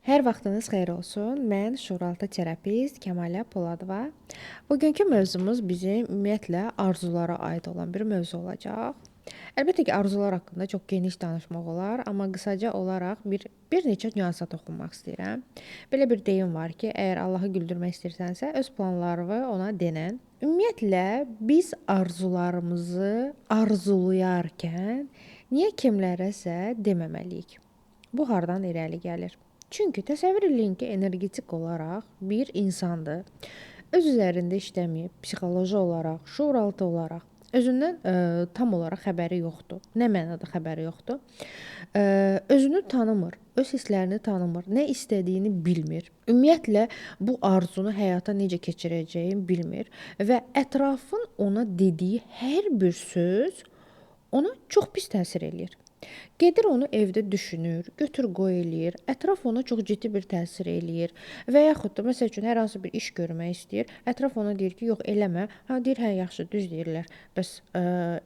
Hər vaxtınız xeyir olsun. Mən şuuraltı terapist Kəmalə Poladova. Bugünkü mövzumuz bizim ümumiyyətlə arzulara aid olan bir mövzu olacaq. Əlbəttə ki, arzular haqqında çox geniş danışmaq olar, amma qısaca olaraq bir neçə nüansa toxunmaq istəyirəm. Belə bir deyim var ki, əgər Allahı güldürmək istəyirsənsə, öz planlarını ona denən. Ümumiyyətlə biz arzularımızı arzulayarkən niyə kimlərəsə deməməliyik? Bu hardan irəli gəlir? Çünki təsəvvür eləyin ki, energetik olaraq bir insandır. Öz üzərində işləməyib, psixoloji olaraq, şuuraltı olaraq özündən tam olaraq xəbəri yoxdur. Nə mənada xəbəri yoxdur? Özünü tanımır, öz hisslərini tanımır, nə istədiyini bilmir. Ümumiyyətlə bu arzunu həyata necə keçirəcəyini bilmir və ətrafın ona dediyi hər bir söz ona çox pis təsir eləyir. Gedir onu evdə düşünür, götür qoy eləyir, ətraf ona çox ciddi bir təsir eləyir və yaxud da məsəl üçün hər hansı bir iş görmək istəyir, ətraf ona deyir ki, yox eləmə. Ha deyir, hə yaxşı, düz deyirlər. Bəs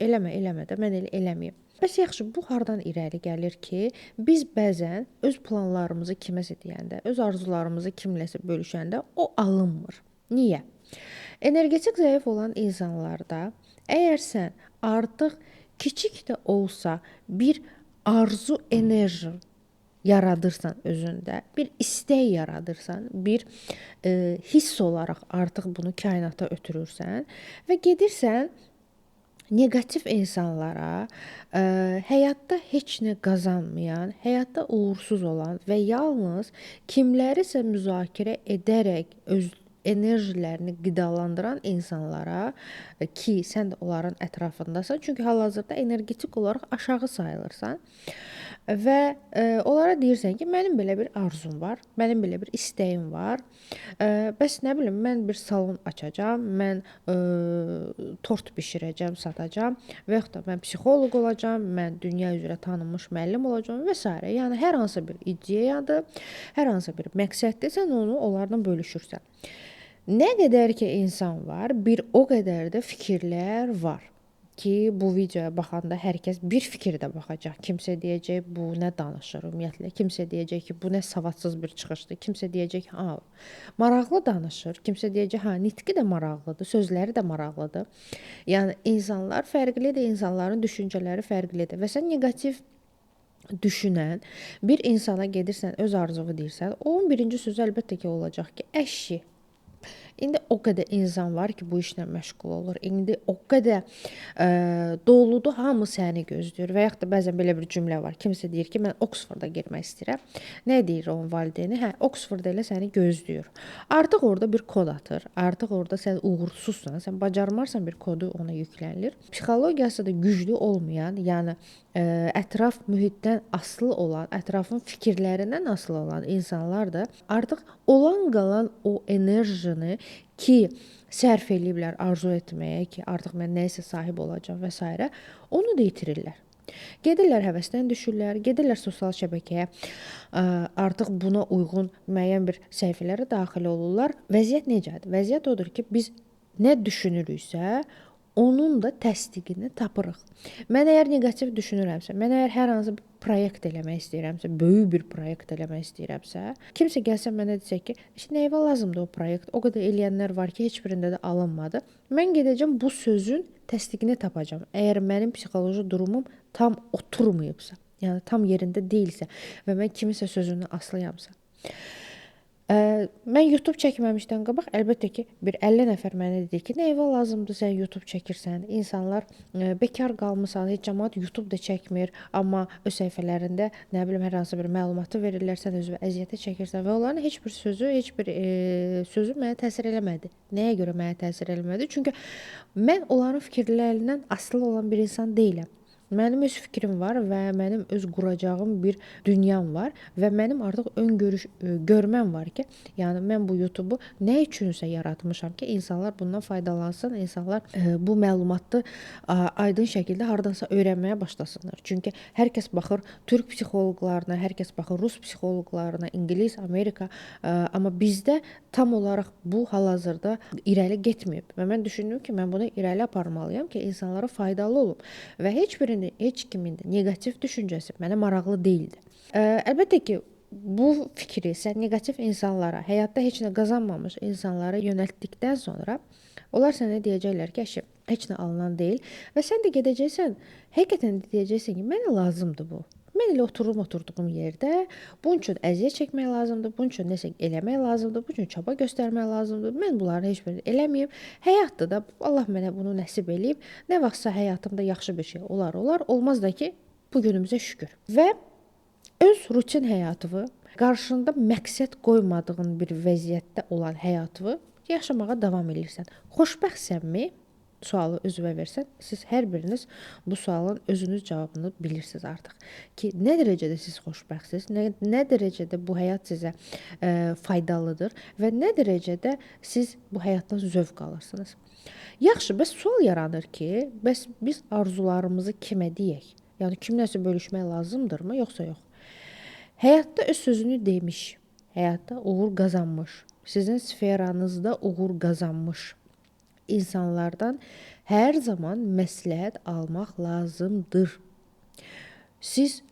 eləmə də, mən elə eləməyim. Bəs yaxşı, bu hardan irəli gəlir ki, biz bəzən öz planlarımızı kiməsə deyəndə, öz arzularımızı kimləsə bölüşəndə o alınmır. Niyə? Energetik zəif olan insanlarda əgər sən artıq kiçik də olsa bir arzu enerji yaradırsan özündə, bir istək yaradırsan, bir hiss olaraq artıq bunu kainata ötürürsən və gedirsən negativ insanlara, həyatda heç nə qazanmayan, həyatda uğursuz olan və yalnız kimlərisə müzakirə edərək öz enerjilərini qidalandıran insanlara ki, sən də onların ətrafındasan, çünki hal-hazırda energetik olaraq aşağı sayılırsan və onlara deyirsən ki, mənim belə bir arzum var, mənim belə bir istəyim var. Bəs nə bilim, mən bir salon açacağam, mən tort bişirəcəm, satacağam və yaxud da mən psixoloq olacağam, mən dünya üzrə tanınmış müəllim olacağam və s. Yəni hər hansı bir ideyadır, hər hansı bir məqsəddir, sən onu onlarla bölüşürsən. Nə qədər ki insan var, bir o qədər də fikirlər var ki, bu videoya baxanda hər kəs bir fikirdə baxacaq. Kimsə deyəcək, bu nə danışır ümumiyyətlə. Kimsə deyəcək ki, bu nə savadsız bir çıxışdır. Kimsə deyəcək, ha, maraqlı danışır. Kimsə deyəcək, ha, nitqi də maraqlıdır, sözləri də maraqlıdır. Yəni insanlar fərqlidir, insanların düşüncələri fərqlidir və sən neqativ düşünən bir insana gedirsən, öz arzunu deyirsən, onun birinci sözü əlbəttə ki olacaq ki, əşi. İndi o qədər insan var ki, bu işlə məşğul olur. İndi o qədər doludur, hamı səni gözləyir. Və yaxud da bəzən belə bir cümlə var. Kimsə deyir ki, mən Oksforda girmək istəyirəm. Nə deyir onun valideyni? Hə, Oksford elə səni gözləyir. Artıq orada bir kod atır. Artıq orada sən uğursuzsan, sən bacarmarsan bir kodu ona yüklənilir. Psixologiyası da güclü olmayan, yəni ətraf mühitdən asılı olan, ətrafın fikirlərindən asılı olan insanlar da artıq olan qalan o enerjini ki sərf eləyiblər arzu etməyə ki, artıq mən nəyisə sahib olacağam və s. onu da itirirlər. Gedirlər həvəsdən düşürlər, gedirlər sosial şəbəkəyə, artıq buna uyğun müəyyən bir səhifələrə daxil olurlar. Vəziyyət necədir? Vəziyyət odur ki, biz nə düşünürüksə, onun da təsdiqini tapırıq. Mən əgər neqativ düşünürəmsə, mən əgər hər hansı bir proyekt eləmək istəyirəmsə, böyük bir proyekt eləmək istəyirəmsə, kimsə gəlsə mənə desə ki, nəyə lazımdır o proyekt? O qədər eləyənlər var ki, heç birində də alınmadı. Mən gedəcəm bu sözün təsdiqini tapacağam. Əgər mənim psixoloji durumum tam oturmayıbsa, yəni tam yerində deyilsə və mən kimisə sözündən asılıyamsa. Mən YouTube çəkməmişdən qabaq əlbəttə ki, bir 50 nəfər mənə dedi ki, nəyə lazımdır sən YouTube çəkirsən? İnsanlar bekar qalmısan, heç cəmaət YouTube da çəkmir, amma öz səhifələrində nə bilim hər hansı bir məlumatı verirlər, sən özünə əziyyətə çəkirsən və onların heç bir sözü mənə təsir eləmədi. Nəyə görə mənə təsir eləmədi? Çünki mən onların fikirlərindən asılı olan bir insan deyiləm. Mənim öz fikrim var və mənim öz quracağım bir dünyam var və mənim artıq görməm var ki, yəni mən bu YouTube-u nə üçünsə yaratmışam ki, insanlar bundan faydalansın, insanlar bu məlumatı aydın şəkildə hardansa öyrənməyə başlasınlar. Çünki hər kəs baxır türk psixoloqlarına, hər kəs baxır rus psixoloqlarına, İngilis, Amerika, amma bizdə tam olaraq bu hal-hazırda irəli getməyib və mən düşündüm ki, mən bunu irəli aparmalıyam ki, insanlara faydalı olum və heç kimin də neqativ düşüncəsi mənə maraqlı deyildi. Əlbəttə ki, bu fikri sən neqativ insanlara, həyatda heç nə qazanmamış insanlara yönəltdikdən sonra onlar sənə deyəcəklər ki, əşi, heç nə alınan deyil və sən də gedəcəksən, həqiqətən də deyəcəksən ki, mənə lazımdır bu. Mən elə oturduğum yerdə bunun üçün əziyyət çəkmək lazımdır, bunun üçün nəsə eləmək lazımdır, bunun üçün çaba göstərmək lazımdır. Mən bunların heç birini eləməyim. Həyatda da Allah mənə bunu nəsib eləyib. Nə vaxtsa həyatımda yaxşı bir şey olar, olmaz da ki, bu günümüzə şükür. Və öz rutin həyatını, qarşında məqsəd qoymadığın bir vəziyyətdə olan həyatını yaşamağa davam edirsən. Xoşbəxtsənmi? Sualı özünə versən, siz hər biriniz bu sualın özünüz cavabını bilirsiniz artıq. Ki, nə dərəcədə siz xoşbəxtsiz, nə dərəcədə bu həyat sizə faydalıdır və nə dərəcədə siz bu həyatdan zövq alırsınız. Yaxşı, bəs sual yaranır ki, bəs biz arzularımızı kimə deyək? Yəni kimləsə bölüşmək lazımdırmı, yoxsa yox? Həyatda öz sözünü demiş, həyatda uğur qazanmış, sizin sferanızda uğur qazanmış insanlardan hər zaman məsləhət almaq lazımdır. Siz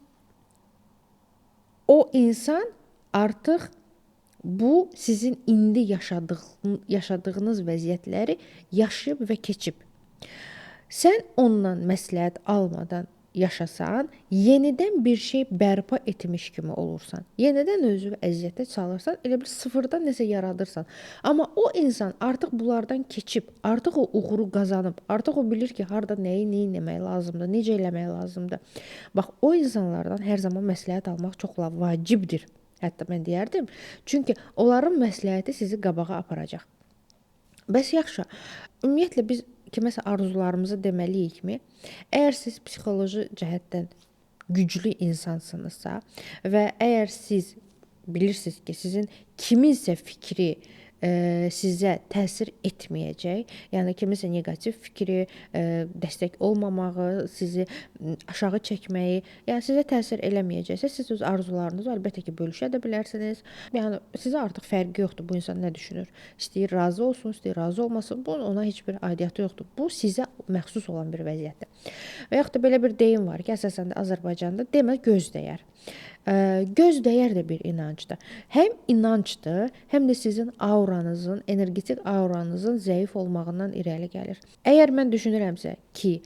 o insan artıq bu sizin indi yaşadığınız vəziyyətləri yaşayıb və keçib. Sən ondan məsləhət almadan yaşasan, yenidən bir şey bərpa etmiş kimi olursan. Yenidən özünü əziyyətə salırsan, elə bir sıfırdan nəsə yaradırsan. Amma o insan artıq bunlardan keçib, artıq o uğuru qazanıb, artıq o bilir ki, harda nəyi etmək lazımdır, necə eləmək lazımdır. Bax, o insanlardan hər zaman məsləhət almaq çox vacibdir. Hətta mən deyərdim, çünki onların məsləhəti sizi qabağa aparacaq. Bəs yaxşı, ümumiyyətlə biz kiməsə arzularımızı deməliyikmi? Əgər siz psixoloji cəhətdən güclü insansınızsa və əgər siz bilirsiniz ki, sizin kiminsə fikri sizə təsir etməyəcək, yəni kiminsə neqativ fikri, dəstək olmamağı, sizi aşağı çəkməyi, yəni sizə təsir eləməyəcəksə, siz öz arzularınızı əlbəttə ki, bölüşə də bilərsiniz. Yəni sizə artıq fərqi yoxdur bu insan nə düşünür. İstəyir razı olsun, istəyir razı olmasın, bunun ona heç bir aidiyyatı yoxdur. Bu sizə məxsus olan bir vəziyyətdir. Və yaxud da belə bir deyim var ki, əsasən də Azərbaycanda demə göz dəyər. Göz dəyər də bir inancdır. Həm inancdır, həm də sizin auranızın, energetik auranızın zəif olmağından irəli gəlir. Əgər mən düşünürəmsə ki,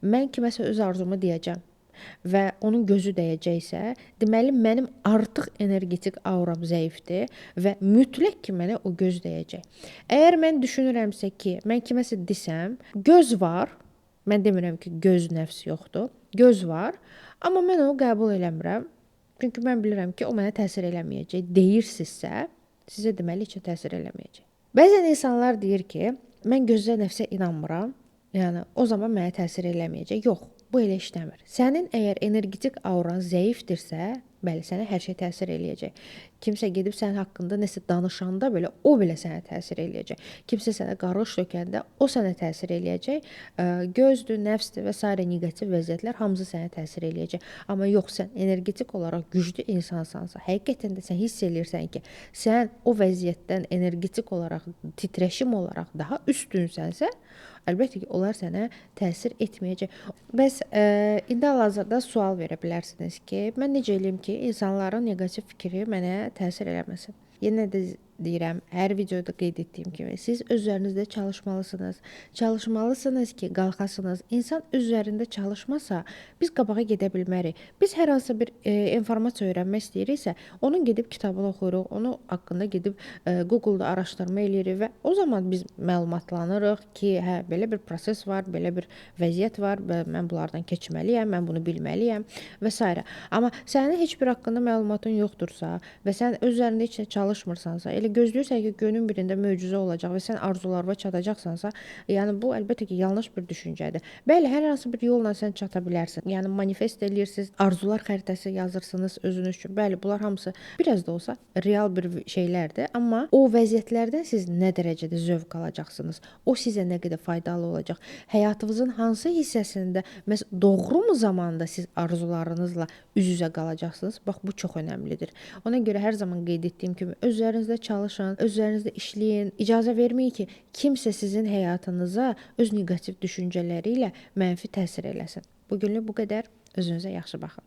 mən kiməsə öz arzumu deyəcəm və onun gözü dəyəcəksə, deməli mənim artıq energetik auram zəifdir və mütləq ki, mənə o göz dəyəcək. Əgər mən düşünürəmsə ki, mən kiməsə desəm, göz var, mən demirəm ki, göz nəfs yoxdur, göz var, amma mən onu qəbul eləmirəm. Çünki mən bilirəm ki, o mənə təsir eləməyəcək. Deyirsinizsə, sizə deməli heç təsir eləməyəcək. Bəzən insanlar deyir ki, mən gözlə nəfsə inanmıram, yəni o zaman mənə təsir eləməyəcək. Yox, bu elə işləmir. Sənin əgər energetik auran zəifdirsə, bəli, sənə hər şey təsir eləyəcək. Kimsə gedib sənin haqqında nəsə danışanda belə o belə sənə təsir eləyəcək. Kimsə sənə qarğış tökəndə o sənə təsir eləyəcək. Gözdür, nəfsdir və s. neqativ vəziyyətlər hamısı sənə təsir eləyəcək. Amma yox, sən energetik olaraq güclü insansansa, həqiqətən də sən hiss eləyirsən ki, sən o vəziyyətdən energetik olaraq, titreşim olaraq daha üstünsənsə, əlbəttə ki, onlar sənə təsir etməyəcək. Bəs indi hal-hazırda sual verə bilərsiniz ki, mən necə eləyim ki, insanların neqativ fikri mənə təsir eləməsin. Yenə də deyirəm, hər videoda qeyd etdiyim kimi, siz özlərinizdə çalışmalısınız. Çalışmalısınız ki, qalxasınız. İnsan öz üzərində çalışmasa, biz qabağa gedə bilmərik. Biz hər hansı bir informasiya öyrənmək istəyiriksə, onun gedib kitabını oxuyuruq, onu haqqında gedib Google-da araşdırma eləyirik və o zaman biz məlumatlanırıq ki, hə, belə bir proses var, belə bir vəziyyət var və mən bunlardan keçməliyəm, mən bunu bilməliyəm və s. Amma sənin heç bir haqqında məlumatın yoxdursa və sən öz üzərində heç nə çalışmırsansa, elə gözləyirsən ki, günün birində möcüzə olacaq və sən arzularına çatacaqsansa, yəni bu əlbəttə ki, yanlış bir düşüncədir. Bəli, hər hansı bir yolla sən çata bilərsən. Yəni manifest eləyirsiniz, arzular xəritəsi yazırsınız özünüz üçün. Bəli, bunlar hamısı biraz da olsa real bir şeylərdir, amma o vəziyyətlərdən siz nə dərəcədə zövq alacaqsınız? O sizə nə qədər faydalı olacaq? Həyatınızın hansı hissəsində doğru zamanda siz arzularınızla üz-üzə qalacaqsınız? Bax, bu çox önəmlidir. Ona görə hər zaman qeyd etdiyim kimi özlərinizdə çalışın, özlərinizdə işləyin. İcazə verməyin ki, kimsə sizin həyatınıza öz neqativ düşüncələri ilə mənfi təsir eləsin. Bu günlük bu qədər. Özünüzə yaxşı baxın.